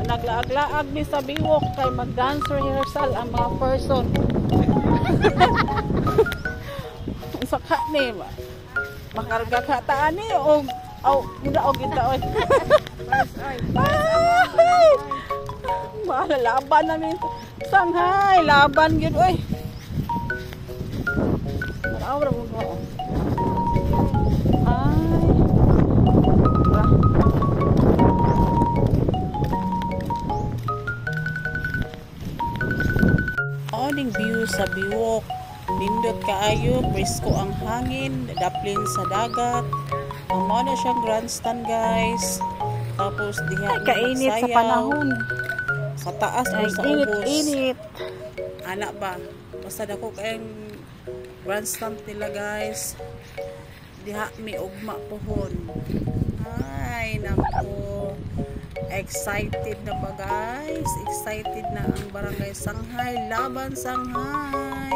Naglaag mi sa biwok kay mag-dance rehearsal ang mga person. Sa ka ni makarga ka ta ani o gida oy. Mahala laban namin. Sanghay laban gyud oy. Maraw ra mo ko. Ding view sa biwok, nindot kaayo, presko ang hangin, daplin sa dagat. Amo na siyang grandstand guys. Tapos diha kainit sa panahon. Sa taas o sa ubos. Init. Ana ba? Basta dako kayong grandstand nila guys. Diha may ugma pohon. Ay nako. Excited na ba guys? Excited na ang barangay Sanghay. Laban Sanghay.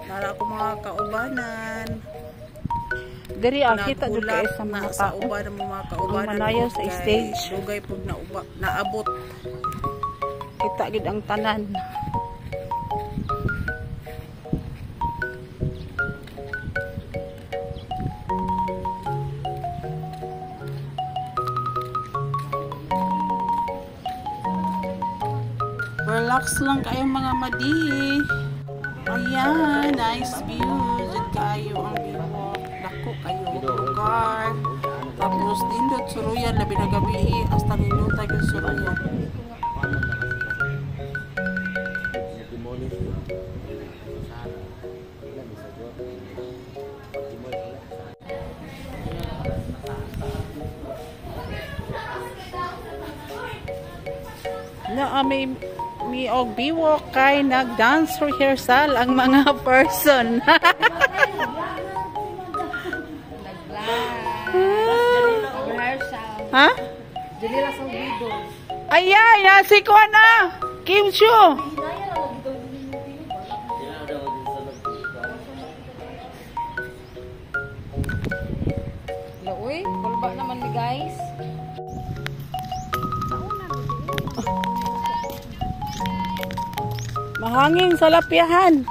Nara ko mga kaubanan. Diri ang kita dito kay sa mga sa uban ng mga kaubanan. Manayaw sa stage. Dugay pug naabot. Kita gid ang tanan. Relax lang kayo mga madi. Ayan, nice view. Diyan kayo ang biwok. Dako kayo lugar. Tapos dindot suruyan labi na gabi hasta nindot yung suruyan. Na mi og biwok kay nag-dance rehearsal ang mga person. Ha? Dili ra sa video. Ayay, nasi ko na. Kim Chu. Uy, kulba naman mi guys. Mahangin sa lapyahan.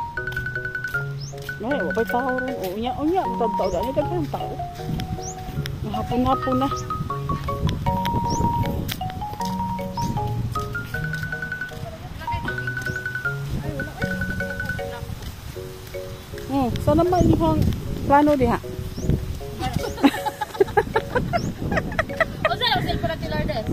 Ay, wapay tao ron. Unya, tao daan ni daghang tao. Mahapon-hapon na. Sana naman yung plano diha. O sa para ti Lourdes.